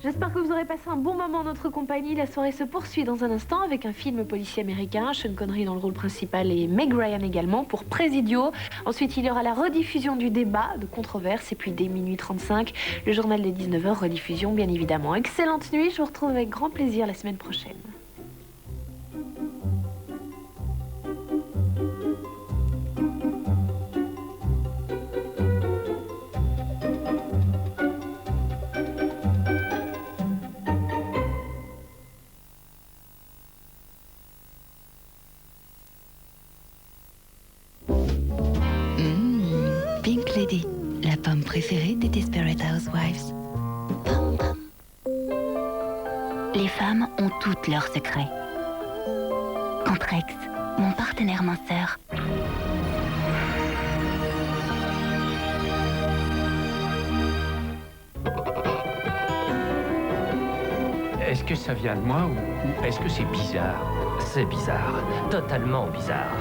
J'espère que vous aurez passé un bon moment en notre compagnie. La soirée se poursuit dans un instant avec un film policier américain, Sean Connery dans le rôle principal et Meg Ryan également pour Presidio. Ensuite, il y aura la rediffusion du débat de controverse et puis dès minuit 35, le journal des 19h, rediffusion bien évidemment. Excellente nuit, je vous retrouve avec grand plaisir la semaine prochaine. Pink Lady, la pomme préférée des Desperate Housewives. Pom, pom. Les femmes ont toutes leurs secrets. Contrex, mon partenaire minceur. Est-ce que ça vient de moi ou est-ce que c'est bizarre? C'est bizarre, totalement bizarre.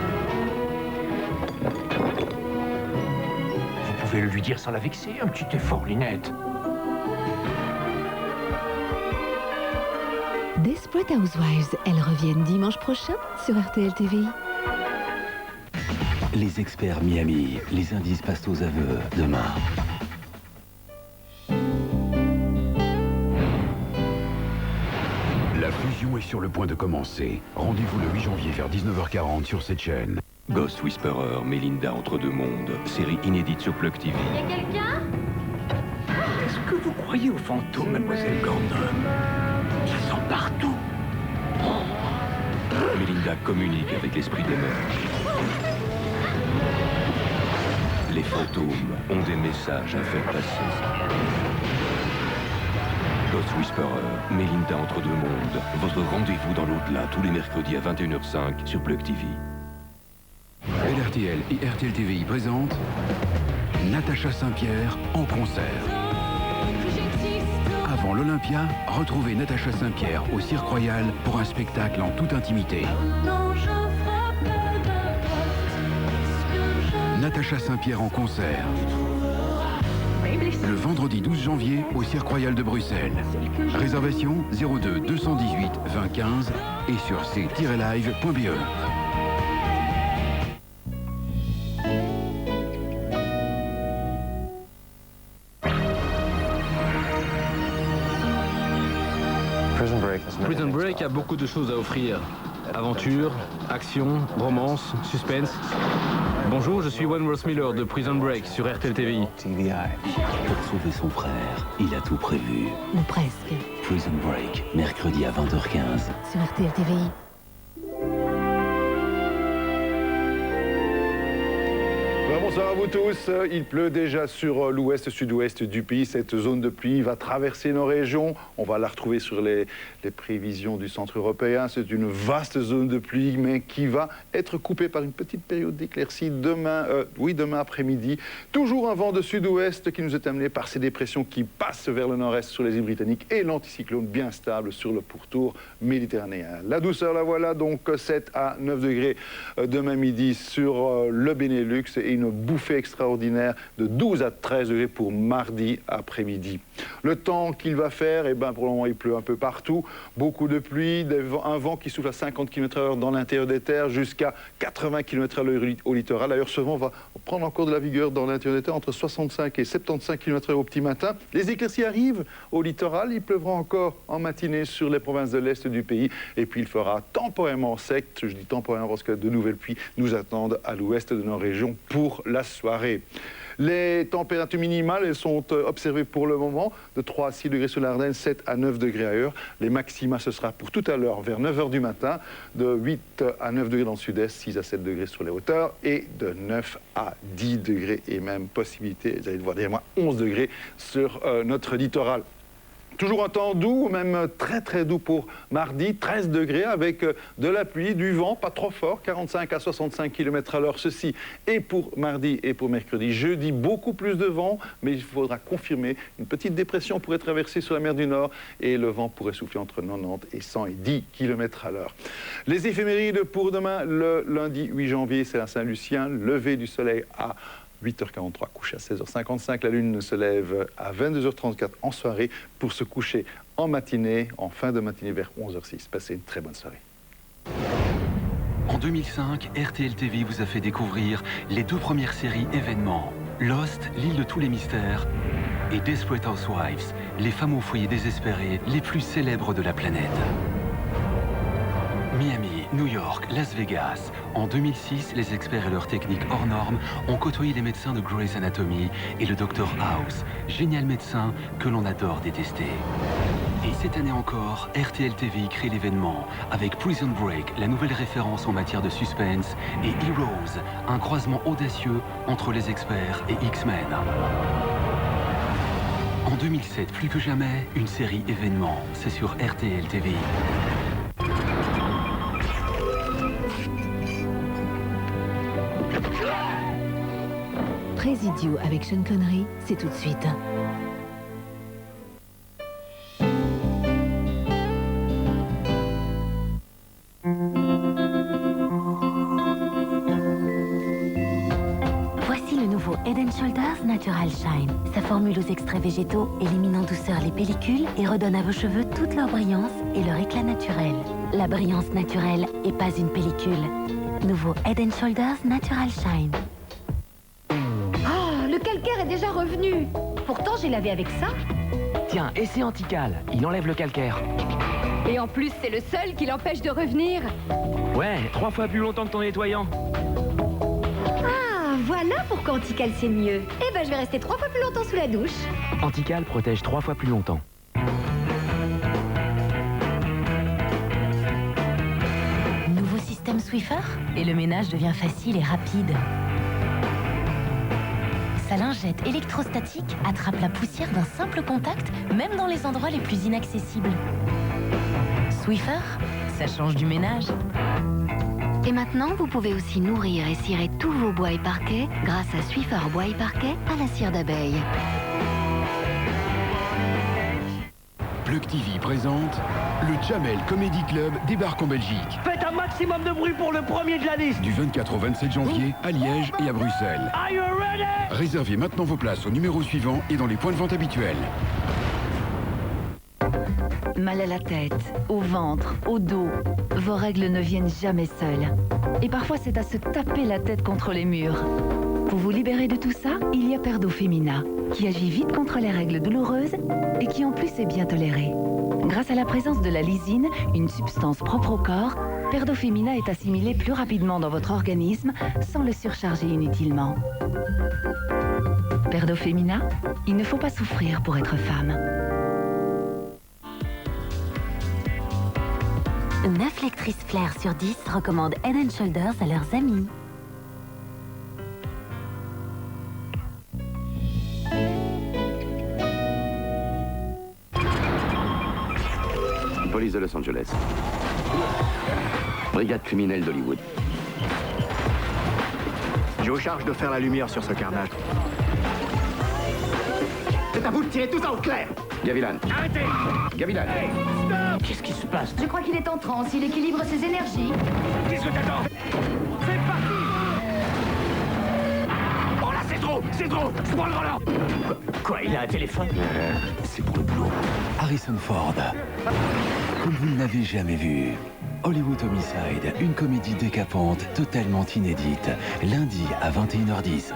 Vous pouvez le lui dire sans la vexer, un petit effort, Lynette. Desperate Housewives, elles reviennent dimanche prochain sur RTL TVI. Les experts Miami, les indices passent aux aveux demain. La fusion est sur le point de commencer. Rendez-vous le 8 janvier vers 19h40 sur cette chaîne. Ghost Whisperer, Melinda entre deux mondes. Série inédite sur Plug TV. Y a quelqu'un? Est-ce que vous croyez aux fantômes, mademoiselle Gordon? Ils sont partout. Melinda communique avec l'esprit des mers. Les fantômes ont des messages à faire passer. Ghost Whisperer, Melinda entre deux mondes. Votre rendez-vous dans l'au-delà tous les mercredis à 21h05 sur Plug TV. LRTL et RTL TVI présentent Natacha Saint-Pierre en concert. Avant l'Olympia, retrouvez Natacha Saint-Pierre au Cirque Royal pour un spectacle en toute intimité. Natacha Saint-Pierre en concert. Le vendredi 12 janvier au Cirque Royal de Bruxelles. Réservation 02 218 20 15 et sur c-live.be. Prison Break a beaucoup de choses à offrir. Aventure, action, romance, suspense. Bonjour, je suis Wentworth Miller de Prison Break sur RTL TVI. Pour sauver son frère, il a tout prévu. Ou presque. Prison Break, mercredi à 20h15. Sur RTL TVI. Bonsoir à vous tous. Il pleut déjà sur l'ouest-sud-ouest du pays. Cette zone de pluie va traverser nos régions. On va la retrouver sur les prévisions du centre européen. C'est une vaste zone de pluie, mais qui va être coupée par une petite période d'éclaircie demain après-midi. Toujours un vent de sud-ouest qui nous est amené par ces dépressions qui passent vers le nord-est sur les îles britanniques et l'anticyclone bien stable sur le pourtour méditerranéen. La douceur, la voilà, donc 7 à 9 degrés demain midi sur le Benelux et une bouffée extraordinaire de 12 à 13 degrés pour mardi après-midi. Le temps qu'il va faire, eh ben pour le moment il pleut un peu partout, beaucoup de pluie, un vent qui souffle à 50 km/h dans l'intérieur des terres jusqu'à 80 km/h au littoral. D'ailleurs ce vent va prendre encore de la vigueur dans l'intérieur des terres entre 65 et 75 km/h au petit matin. Les éclaircies arrivent au littoral, il pleuvra encore en matinée sur les provinces de l'est du pays et puis il fera temporairement sec, je dis temporairement parce que de nouvelles pluies nous attendent à l'ouest de nos régions pour la soirée. Les températures minimales, elles sont observées pour le moment de 3 à 6 degrés sur l'Ardenne, 7 à 9 degrés ailleurs. Les maxima, ce sera pour tout à l'heure, vers 9h du matin, de 8 à 9 degrés dans le sud-est, 6 à 7 degrés sur les hauteurs, et de 9 à 10 degrés, et même possibilité, vous allez le voir derrière moi, 11 degrés sur notre littoral. Toujours un temps doux, même très très doux pour mardi, 13 degrés avec de la pluie, du vent, pas trop fort, 45 à 65 km/h. Ceci est pour mardi et pour mercredi. Jeudi, beaucoup plus de vent, mais il faudra confirmer. Une petite dépression pourrait traverser sur la mer du Nord et le vent pourrait souffler entre 90 et 110 km/h. Les éphémérides pour demain, le lundi 8 janvier, c'est la Saint-Lucien, lever du soleil à 8h43, couché à 16h55. La Lune se lève à 22h34 en soirée pour se coucher en matinée, en fin de matinée vers 11h06. Passez une très bonne soirée. En 2005, RTL TV vous a fait découvrir les 2 premières séries événements. Lost, l'île de tous les mystères, et Desperate Housewives, les femmes au foyer désespérées les plus célèbres de la planète. Miami, New York, Las Vegas. En 2006, les experts et leurs techniques hors normes ont côtoyé les médecins de Grey's Anatomy et le Dr House, génial médecin que l'on adore détester. Et cette année encore, RTL TV crée l'événement avec Prison Break, la nouvelle référence en matière de suspense, et Heroes, un croisement audacieux entre les experts et X-Men. En 2007, plus que jamais, une série événement, c'est sur RTL TV. Presidio avec Sean Connery, c'est tout de suite. Voici le nouveau Head & Shoulders Natural Shine. Sa formule aux extraits végétaux élimine en douceur les pellicules et redonne à vos cheveux toute leur brillance et leur éclat naturel. La brillance naturelle et pas une pellicule. Nouveau Head & Shoulders Natural Shine. Le calcaire est déjà revenu. Pourtant, j'ai lavé avec ça. Tiens, essai Antical, il enlève le calcaire. Et en plus, c'est le seul qui l'empêche de revenir. Ouais, 3 fois plus longtemps que ton nettoyant. Ah, voilà pourquoi Antical c'est mieux. Eh ben, je vais rester 3 fois plus longtemps sous la douche. Antical protège 3 fois plus longtemps. Nouveau système Swiffer et le ménage devient facile et rapide. Sa lingette électrostatique attrape la poussière d'un simple contact, même dans les endroits les plus inaccessibles. Swiffer, ça change du ménage. Et maintenant, vous pouvez aussi nourrir et cirer tous vos bois et parquets grâce à Swiffer Bois et Parquet à la cire d'abeille. Plug TV présente le Jamel Comedy Club débarque en Belgique. Faites un maximum de bruit pour le premier de la liste. Du 24 au 27 janvier à Liège et à Bruxelles. Are you ready? Réservez maintenant vos places au numéro suivant et dans les points de vente habituels. Mal à la tête, au ventre, au dos. Vos règles ne viennent jamais seules. Et parfois, c'est à se taper la tête contre les murs. Pour vous libérer de tout ça, il y a Perdofemina, qui agit vite contre les règles douloureuses et qui en plus est bien tolérée. Grâce à la présence de la lysine, une substance propre au corps, Perdofemina est assimilé plus rapidement dans votre organisme sans le surcharger inutilement. Perdofemina, il ne faut pas souffrir pour être femme. 9 lectrices Flair sur 10 recommandent Head & Shoulders à leurs amis. Police de Los Angeles. Brigade criminelle d'Hollywood. Je vous charge de faire la lumière sur ce carnage. C'est à vous de tirer tout ça au clair. Gavilan. Arrêtez! Gavilan. Hey, stop! Qu'est-ce qui se passe? Je crois qu'il est en transe, il équilibre ses énergies. Qu'est-ce que t'attends? C'est parti! Oh là, c'est trop! C'est trop! Je prends le volant! Quoi, il a un téléphone? C'est pour le boulot. Harrison Ford. Comme vous ne l'avez jamais vu. Hollywood Homicide, une comédie décapante, totalement inédite. Lundi à 21h10.